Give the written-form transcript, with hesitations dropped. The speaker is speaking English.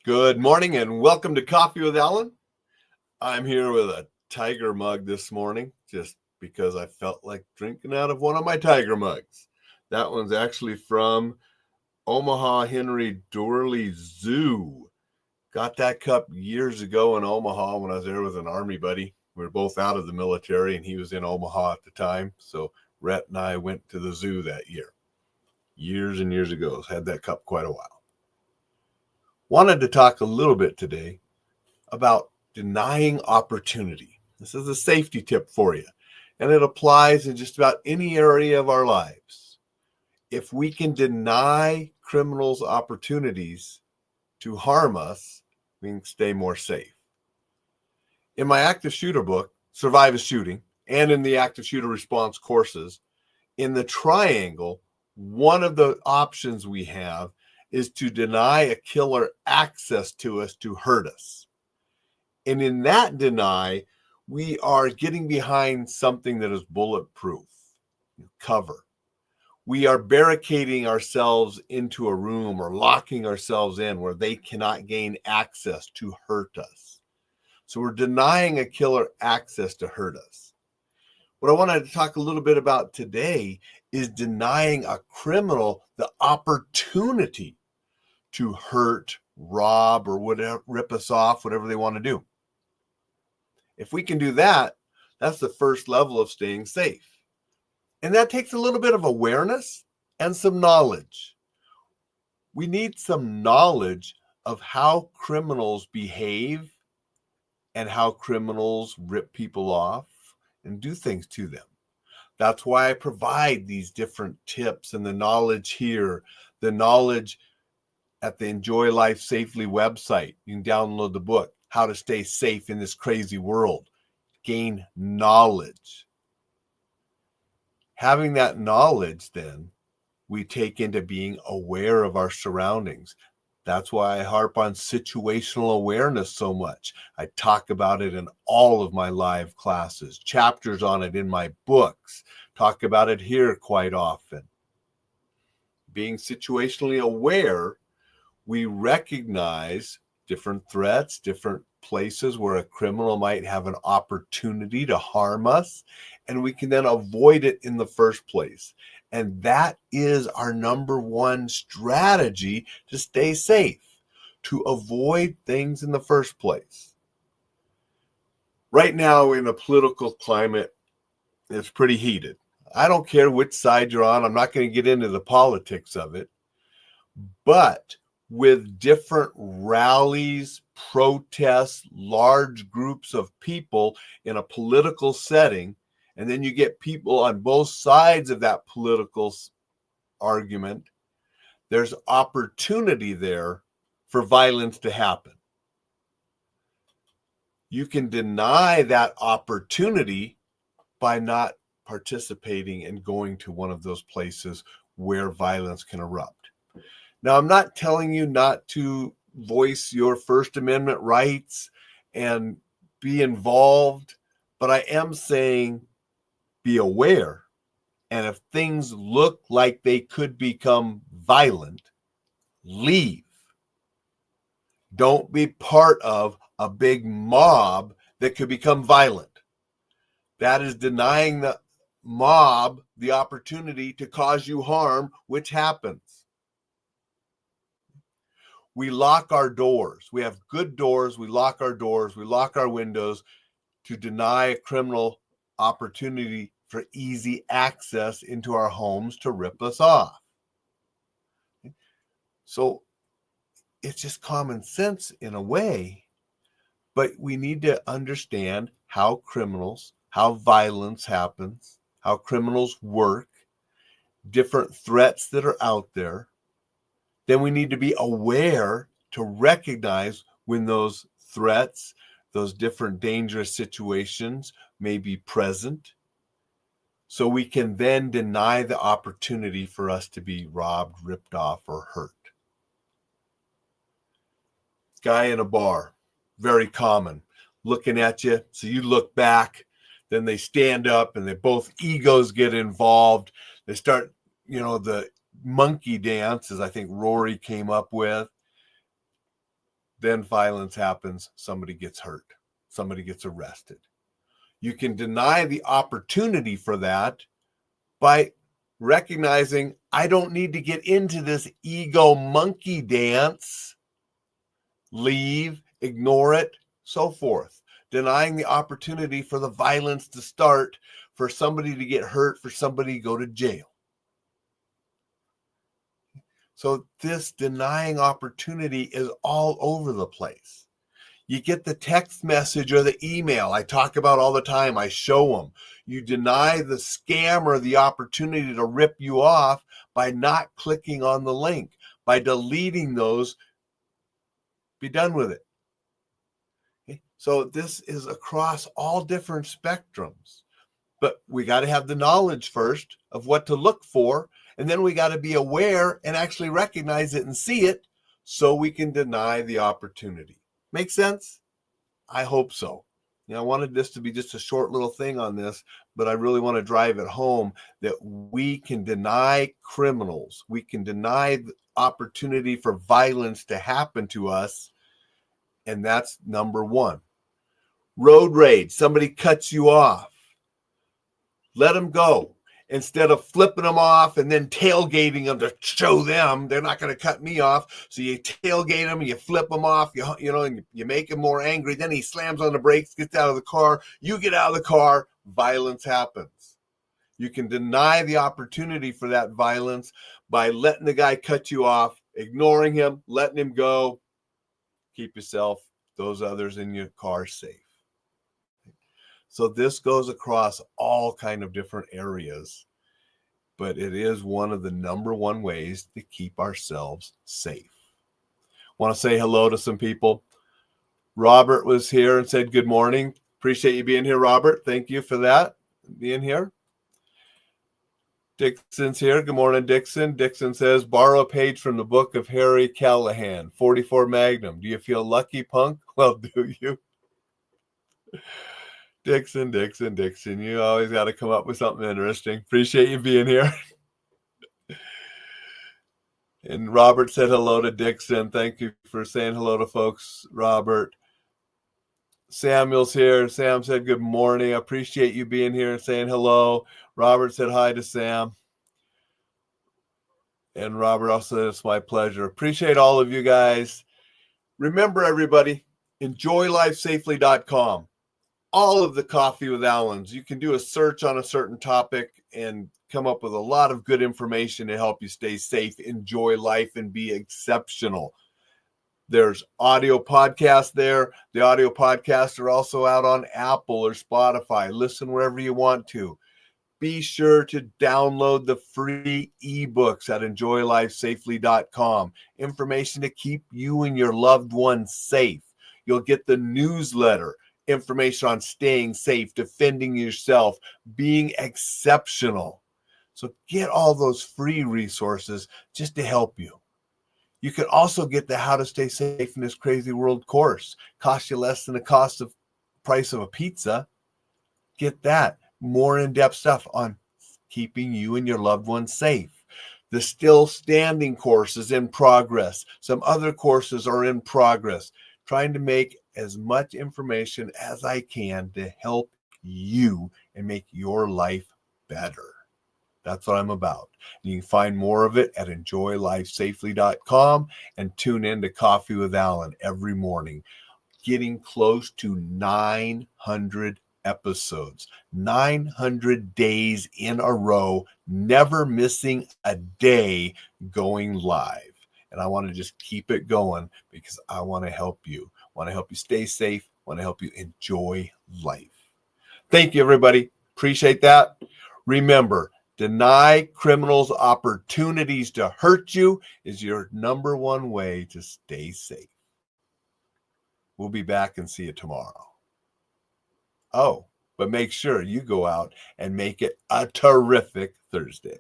Good morning and welcome to Coffee with Alan. I'm here with a Tiger mug this morning just because I felt like drinking out of one of my Tiger mugs. That one's actually from Omaha Henry Doorly Zoo. Got that cup years ago in Omaha when I was there with an Army buddy. We were both out of the military and he was in Omaha at the time. So Rhett and I went to the zoo that year. Years and years ago. Had that cup quite a while. Wanted to talk a little bit today about denying opportunity. This is a safety tip for you, and it applies in just about any area of our lives. If we can deny criminals opportunities to harm us, we can stay more safe. In my active shooter book, Survive a Shooting, and in the active shooter response courses, in the triangle, one of the options we have is to deny a killer access to us to hurt us. And in that deny, we are getting behind something that is bulletproof, cover. We are barricading ourselves into a room or locking ourselves in where they cannot gain access to hurt us. So we're denying a killer access to hurt us. What I wanted to talk a little bit about today is denying a criminal the opportunity to hurt, rob, or whatever, rip us off, whatever they want to do. If we can do that, that's the first level of staying safe. And that takes a little bit of awareness and some knowledge. We need some knowledge of how criminals behave and how criminals rip people off and do things to them. That's why I provide these different tips and the knowledge here, the knowledge at the Enjoy Life Safely website. You can download the book, How to Stay Safe in This Crazy World. Gain knowledge. Having that knowledge, then, we take into being aware of our surroundings. That's why I harp on situational awareness so much. I talk about it in all of my live classes, chapters on it in my books, talk about it here quite often. Being situationally aware, we recognize different threats, different places where a criminal might have an opportunity to harm us, and we can then avoid it in the first place. And that is our number one strategy to stay safe, to avoid things in the first place. Right now, in a political climate, it's pretty heated. I don't care which side you're on. I'm not going to get into the politics of it. But with different rallies, protests, large groups of people in a political setting, and then you get people on both sides of that political argument, there's opportunity there for violence to happen. You can deny that opportunity by not participating and going to one of those places where violence can erupt. Now, I'm not telling you not to voice your First Amendment rights and be involved, but I am saying be aware. And if things look like they could become violent, leave. Don't be part of a big mob that could become violent. That is denying the mob the opportunity to cause you harm, which happens. We lock our doors. We have good doors. We lock our doors. We lock our windows to deny a criminal opportunity for easy access into our homes to rip us off. So it's just common sense in a way, but we need to understand how criminals, how violence happens, how criminals work, different threats that are out there. Then we need to be aware to recognize when those threats, those different dangerous situations may be present, so we can then deny the opportunity for us to be robbed, ripped off, or hurt. Guy in a bar, very common, looking at you, so you look back, then they stand up and they both egos get involved. They start, the monkey dance, as I think Rory came up with. then violence happens. Somebody gets hurt. Somebody gets arrested. You can deny the opportunity for that by recognizing I don't need to get into this ego monkey dance, leave, ignore it, so forth. Denying the opportunity for the violence to start, for somebody to get hurt, for somebody to go to jail. So this denying opportunity is all over the place. You get the text message or the email I talk about all the time. I show them. You deny the scammer the opportunity to rip you off by not clicking on the link, by deleting those. Be done with it. Okay? So this is across all different spectrums. But we got to have the knowledge first of what to look for. And then we got to be aware and actually recognize it and see it so we can deny the opportunity. Make sense? I hope so. I wanted this to be just a short little thing on this, but I really want to drive it home that we can deny criminals. We can deny the opportunity for violence to happen to us. And that's number one. Road rage. Somebody cuts you off. Let them go. Instead of flipping them off and then tailgating them to show them they're not going to cut me off. So you tailgate them and you flip them off, and you make him more angry. Then he slams on the brakes, gets out of the car. You get out of the car, violence happens. You can deny the opportunity for that violence by letting the guy cut you off, ignoring him, letting him go. Keep yourself, those others in your car safe. So this goes across all kind of different areas, but it is one of the number one ways to keep ourselves safe. Want to say hello to some people. Robert was here and said good morning. Appreciate you being here, Robert. Thank you for that, being here. Dixon's here. Good morning, Dixon. Dixon says, borrow a page from the book of Harry Callahan, 44 Magnum. Do you feel lucky, punk? Well, do you? Dixon, you always got to come up with something interesting. Appreciate you being here. And Robert said hello to Dixon. Thank you for saying hello to folks, Robert. Samuel's here. Sam said good morning. I appreciate you being here and saying hello. Robert said hi to Sam. And Robert also said it's my pleasure. Appreciate all of you guys. Remember, everybody, enjoylifesafely.com. All of the Coffee with Allens. You can do a search on a certain topic and come up with a lot of good information to help you stay safe, enjoy life, and be exceptional. There's audio podcasts there. The audio podcasts are also out on Apple or Spotify. Listen wherever you want to. Be sure to download the free ebooks at enjoylifesafely.com. Information to keep you and your loved ones safe. You'll get the newsletter. Information on staying safe, defending yourself, being exceptional. So get all those free resources just to help you. You can also get the How to Stay Safe in This Crazy World course. Costs you less than the price of a pizza. Get that. More in-depth stuff on keeping you and your loved ones safe. The Still Standing course is in progress. Some other courses are in progress. Trying to make as much information as I can to help you and make your life better. That's what I'm about. You can find more of it at enjoylifesafely.com and tune in to Coffee with Allen every morning. Getting close to 900 episodes, 900 days in a row, never missing a day going live. And I want to just keep it going because I want to help you. I want to help you stay safe. I want to help you enjoy life. Thank you, everybody. Appreciate that. Remember, deny criminals opportunities to hurt you is your number one way to stay safe. We'll be back and see you tomorrow. Oh, but make sure you go out and make it a terrific Thursday.